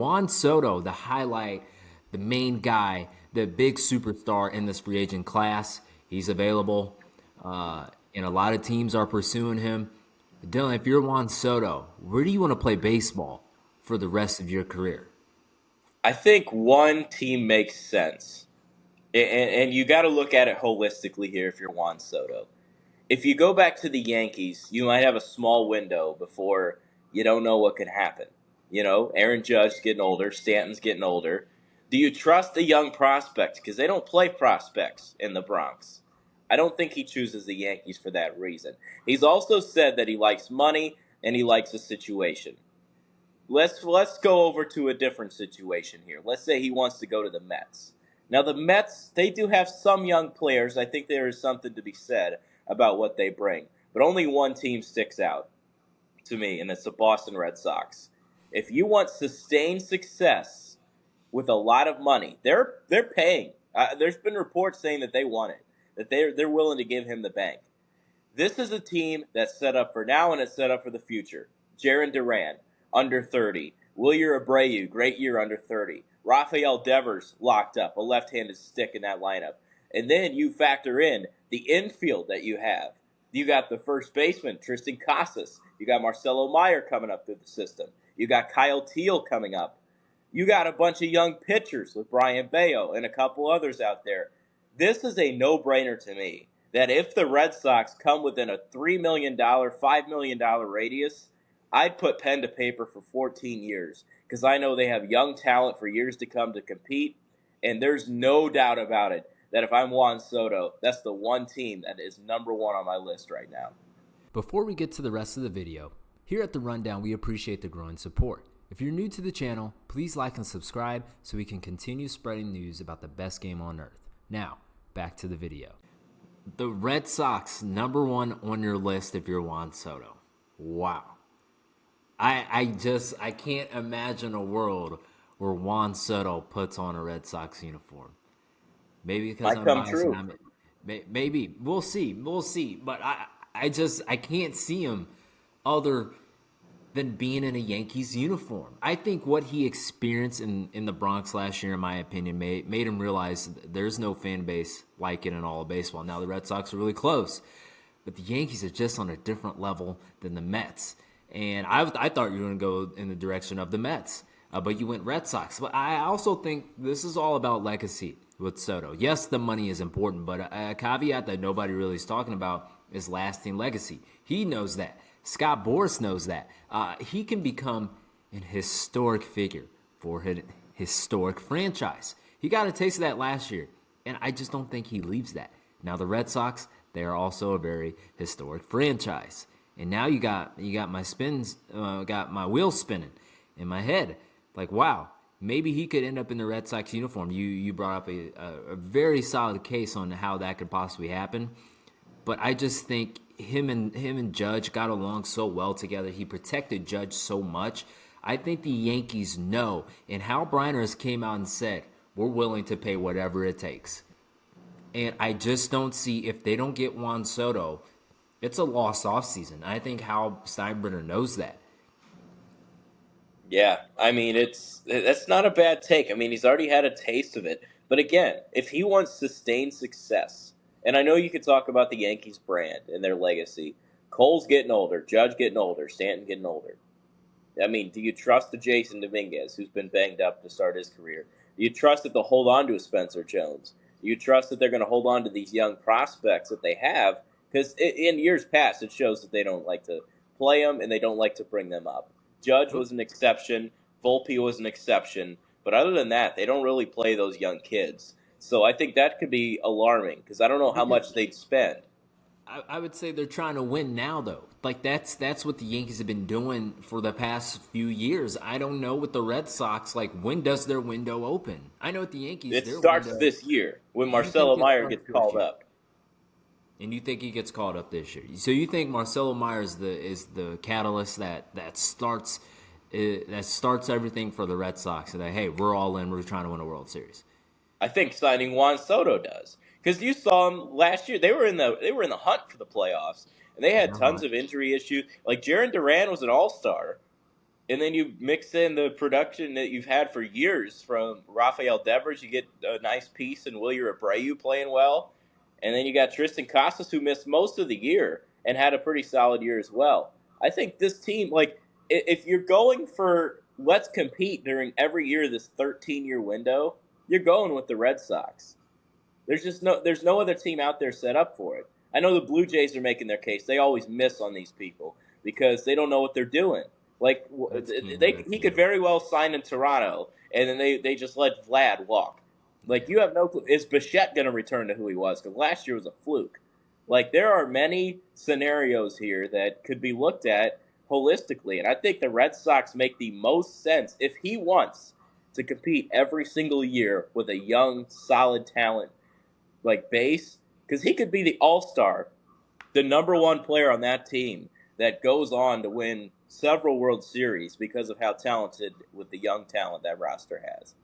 Juan Soto, the highlight, the main guy, the big superstar in this free agent class. He's available, and a lot of teams are pursuing him. Dylan, if you're Juan Soto, where do you want to play baseball for the rest of your career? I think one team makes sense. And you got to look at it holistically here if you're Juan Soto. If you go back to the Yankees, you might have a small window before you don't know what could happen. Aaron Judge's getting older, Stanton's getting older. Do you trust the young prospects? Because they don't play prospects in the Bronx. I don't think he chooses the Yankees for that reason. He's also said that he likes money and he likes a situation. Let's go over to a different situation here. Let's say he wants to go to the Mets. Now the Mets, they do have some young players. I think there is something to be said about what they bring. But only one team sticks out to me, and it's the Boston Red Sox. If you want sustained success with a lot of money, they're paying. There's been reports saying that they want it, that they're willing to give him the bank. This is a team that's set up for now and it's set up for the future. Jaron Duran, under 30. Wilyer Abreu, great year under 30. Rafael Devers locked up, a left-handed stick in that lineup. And then you factor in the infield that you have. You got the first baseman, Tristan Casas. You got Marcelo Meyer coming up through the system. You got Kyle Teal coming up. You got a bunch of young pitchers with Brian Bayo and a couple others out there. This is a no-brainer to me that if the Red Sox come within a $3 million, $5 million radius, I'd put pen to paper for 14 years because I know they have young talent for years to come to compete, and there's no doubt about it that if I'm Juan Soto, that's the one team that is number one on my list right now. Before we get to the rest of the video, here at The Rundown, we appreciate the growing support. If you're new to the channel, please like and subscribe so we can continue spreading news about the best game on earth. Now, back to the video. The Red Sox, number one on your list if you're Juan Soto. Wow. I can't imagine a world where Juan Soto puts on a Red Sox uniform. Maybe because Might I'm come biased, true. and maybe we'll see, But I can't see him other than being in a Yankees uniform. I think what he experienced in the Bronx last year, in my opinion, made him realize there's no fan base like it in all of baseball. Now the Red Sox are really close, but the Yankees are just on a different level than the Mets. And I thought you were going to go in the direction of the Mets, but you went Red Sox. But I also think this is all about legacy with Soto. Yes, the money is important, but a caveat that nobody really is talking about is lasting legacy. He knows that. Scott Boras knows that. He can become an historic figure for a historic franchise. He got a taste of that last year, and I just don't think he leaves that. Now the Red Sox, they are also a very historic franchise. And now you got my wheels spinning in my head. Like, wow, maybe he could end up in the Red Sox uniform. You brought up a very solid case on how that could possibly happen. But I just think him and Judge got along so well together. He protected Judge so much. I think the Yankees know, and Hal Briner has came out and said, we're willing to pay whatever it takes. And I just don't see, if they don't get Juan Soto, it's a lost offseason. I think Hal Steinbrenner knows that. Yeah, I mean that's not a bad take. I mean he's already had a taste of it. But again, if he wants sustained success, and I know you could talk about the Yankees brand and their legacy. Cole's getting older, Judge getting older, Stanton getting older. I mean, do you trust the Jason Dominguez, who's been banged up to start his career? Do you trust that they'll hold on to a Spencer Jones? Do you trust that they're going to hold on to these young prospects that they have? Because in years past, it shows that they don't like to play them and they don't like to bring them up. Judge was an exception. Volpe was an exception. But other than that, they don't really play those young kids. So I think that could be alarming because I don't know how much they'd spend. I would say they're trying to win now, though. Like that's what the Yankees have been doing for the past few years. I don't know with the Red Sox. Like, when does their window open? I know with the Yankees, It their starts window. this year when You think Marcelo it Meyer starts gets this called year? up. And you think he gets called up this year? So you think Marcelo Myers is the catalyst that starts everything for the Red Sox? And that, hey, we're all in. We're trying to win a World Series. I think signing Juan Soto does because you saw them last year. They were in the hunt for the playoffs, and they had tons of injury issues. Like Jaron Duran was an all-star, and then you mix in the production that you've had for years from Rafael Devers. You get a nice piece in Wilyer Abreu playing well. And then you got Tristan Casas, who missed most of the year and had a pretty solid year as well. I think this team, like, if you're going for let's compete during every year of this 13-year window, you're going with the Red Sox. There's no other team out there set up for it. I know the Blue Jays are making their case. They always miss on these people because they don't know what they're doing. Like he could very well sign in Toronto, and then they just let Vlad walk. Like you have no clue. Is Bichette going to return to who he was? Because last year was a fluke. Like there are many scenarios here that could be looked at holistically, and I think the Red Sox make the most sense if he wants to compete every single year with a young, solid talent like base, because he could be the all-star, the number one player on that team that goes on to win several World Series because of how talented with the young talent that roster has.